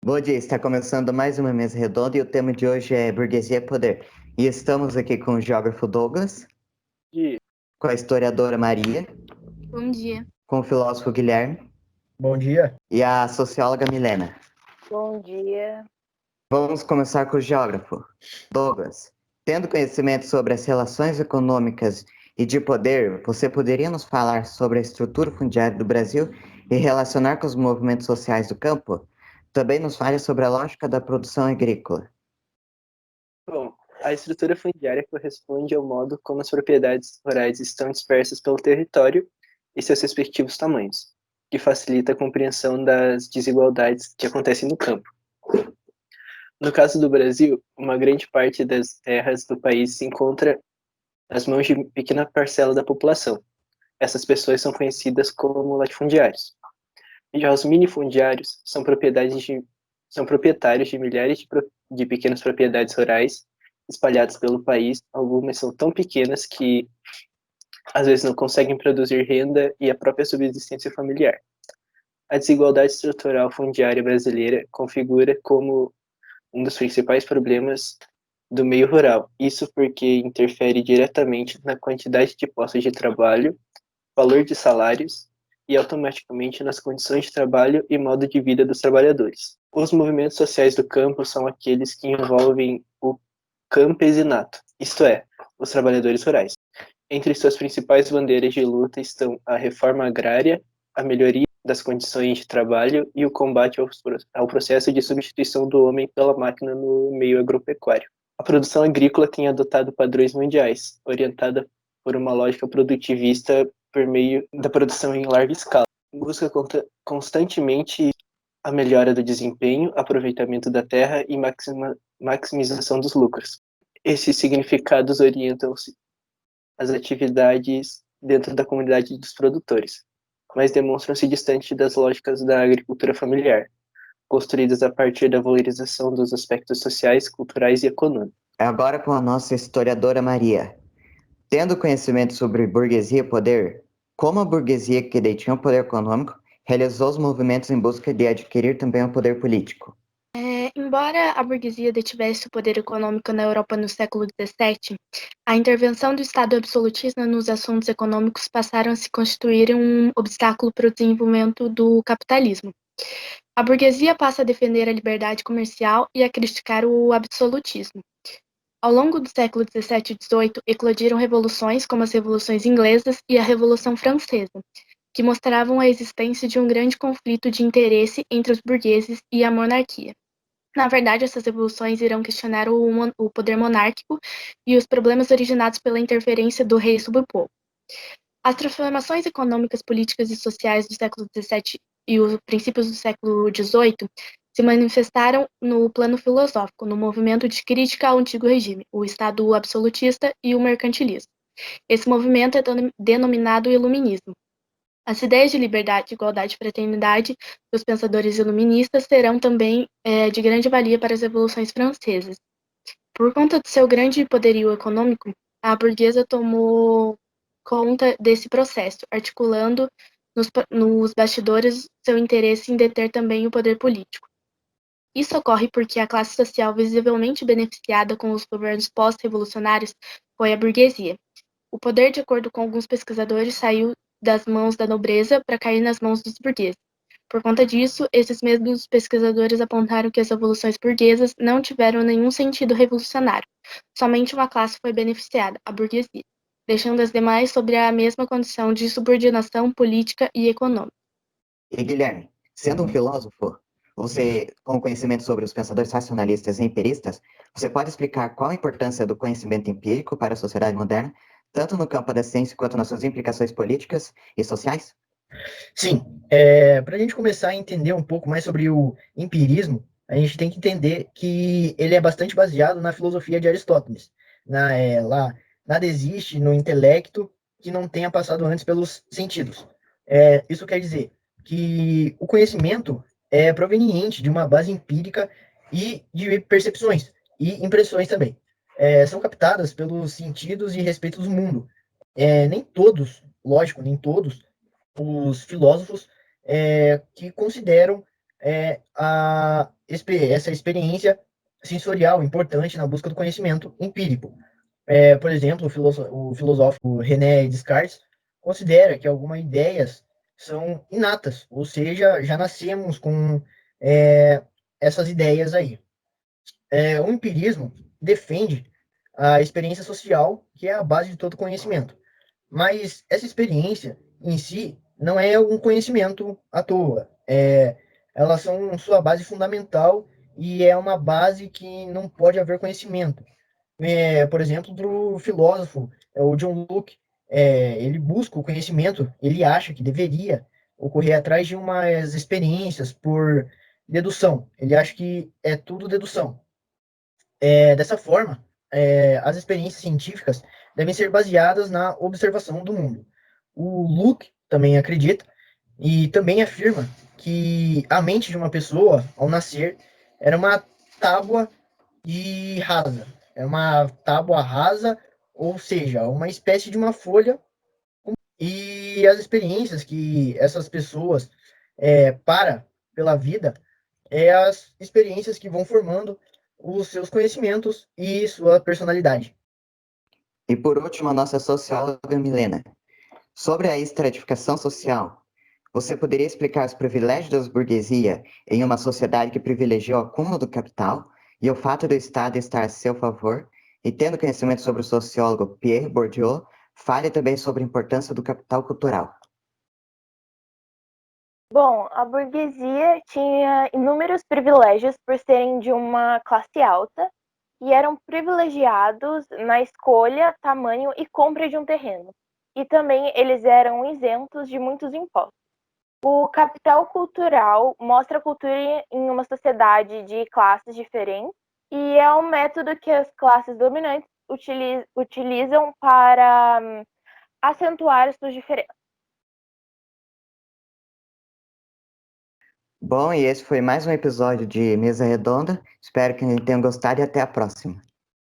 Bom dia, está começando mais uma mesa redonda e o tema de hoje é burguesia e poder. E estamos aqui com o geógrafo Douglas, De com a historiadora Maria, Bom dia. com o filósofo Guilherme Bom dia. e a socióloga Milena. Bom dia. Vamos começar com o geógrafo. Douglas, tendo conhecimento sobre as relações econômicas e de poder, você poderia nos falar sobre a estrutura fundiária do Brasil e relacionar com os movimentos sociais do campo? Também nos fale sobre a lógica da produção agrícola. Bom, a estrutura fundiária corresponde ao modo como as propriedades rurais estão dispersas pelo território e seus respectivos tamanhos, que facilita a compreensão das desigualdades que acontecem no campo. No caso do Brasil, uma grande parte das terras do país se encontra nas mãos de pequena parcela da população. Essas pessoas são conhecidas como latifundiários. Já os minifundiários são proprietários de milhares de pequenas propriedades rurais espalhadas pelo país. Algumas são tão pequenas que às vezes não conseguem produzir renda e a própria subsistência familiar. A desigualdade estrutural fundiária brasileira configura como um dos principais problemas do meio rural. Isso porque interfere diretamente na quantidade de postos de trabalho, valor de salários e automaticamente nas condições de trabalho e modo de vida dos trabalhadores. Os movimentos sociais do campo são aqueles que envolvem o campesinato, isto é, os trabalhadores rurais. Entre suas principais bandeiras de luta estão a reforma agrária, a melhoria das condições de trabalho e o combate ao processo de substituição do homem pela máquina no meio agropecuário. A produção agrícola tem adotado padrões mundiais, orientada por uma lógica produtivista por meio da produção em larga escala. Busca constantemente a melhora do desempenho, aproveitamento da terra e maximização dos lucros. Esses significados orientam as atividades dentro da comunidade dos produtores, mas demonstram-se distantes das lógicas da agricultura familiar, construídas a partir da valorização dos aspectos sociais, culturais e econômicos. Agora com a nossa historiadora Maria. Tendo conhecimento sobre burguesia e poder, como a burguesia que detinha o poder econômico realizou os movimentos em busca de adquirir também o poder político? Embora a burguesia detivesse o poder econômico na Europa no século XVII, a intervenção do Estado absolutista nos assuntos econômicos passaram a se constituir um obstáculo para o desenvolvimento do capitalismo. A burguesia passa a defender a liberdade comercial e a criticar o absolutismo. Ao longo do século XVII e XVIII, eclodiram revoluções como as revoluções inglesas e a Revolução Francesa, que mostravam a existência de um grande conflito de interesse entre os burgueses e a monarquia. Na verdade, essas revoluções irão questionar o poder monárquico e os problemas originados pela interferência do rei sobre o povo. As transformações econômicas, políticas e sociais do século XVII e os princípios do século XVIII se manifestaram no plano filosófico, no movimento de crítica ao antigo regime, o Estado absolutista e o mercantilismo. Esse movimento é denominado Iluminismo. As ideias de liberdade, igualdade e fraternidade dos pensadores iluministas serão também de grande valia para as revoluções francesas. Por conta do seu grande poderio econômico, a burguesa tomou conta desse processo, articulando nos bastidores seu interesse em deter também o poder político. Isso ocorre porque a classe social visivelmente beneficiada com os governos pós-revolucionários foi a burguesia. O poder, de acordo com alguns pesquisadores, saiu das mãos da nobreza para cair nas mãos dos burgueses. Por conta disso, esses mesmos pesquisadores apontaram que as revoluções burguesas não tiveram nenhum sentido revolucionário. Somente uma classe foi beneficiada, a burguesia, deixando as demais sobre a mesma condição de subordinação política e econômica. E Guilherme, sendo um filósofo, você, com conhecimento sobre os pensadores racionalistas e empiristas, você pode explicar qual a importância do conhecimento empírico para a sociedade moderna, tanto no campo da ciência quanto nas suas implicações políticas e sociais? Sim, para a gente começar a entender um pouco mais sobre o empirismo, a gente tem que entender que ele é bastante baseado na filosofia de Aristóteles. Lá, nada existe no intelecto que não tenha passado antes pelos sentidos. Isso quer dizer que o conhecimento é proveniente de uma base empírica e de percepções e impressões também. São captadas pelos sentidos e respeito do mundo. Nem todos, lógico, nem todos os filósofos que consideram essa experiência sensorial importante na busca do conhecimento empírico. Por exemplo, o filósofo René Descartes considera que algumas ideias são inatas, ou seja, já nascemos com é, essas ideias aí. O empirismo defende a experiência social, que é a base de todo conhecimento. Mas essa experiência em si não é um conhecimento à toa. Elas são sua base fundamental e é uma base que não pode haver conhecimento. Por exemplo, do filósofo, o John Locke, ele busca o conhecimento, ele acha que deveria ocorrer atrás de umas experiências por dedução. Ele acha que é tudo dedução. Dessa forma, as experiências científicas devem ser baseadas na observação do mundo. O Luke também acredita e também afirma que a mente de uma pessoa, ao nascer, era uma tábua de rasa. É uma tábua rasa, ou seja, uma espécie de uma folha. E as experiências que essas pessoas para pela vida as experiências que vão formando os seus conhecimentos e sua personalidade. E por último, a nossa socióloga Milena. Sobre a estratificação social, você poderia explicar os privilégios da burguesia em uma sociedade que privilegiou o acúmulo do capital e o fato do Estado estar a seu favor? E tendo conhecimento sobre o sociólogo Pierre Bourdieu, fale também sobre a importância do capital cultural. Bom, a burguesia tinha inúmeros privilégios por serem de uma classe alta e eram privilegiados na escolha, tamanho e compra de um terreno. E também eles eram isentos de muitos impostos. O capital cultural mostra a cultura em uma sociedade de classes diferentes e é um método que as classes dominantes utilizam para acentuar suas diferenças. Bom, e esse foi mais um episódio de Mesa Redonda. Espero que tenham gostado e até a próxima.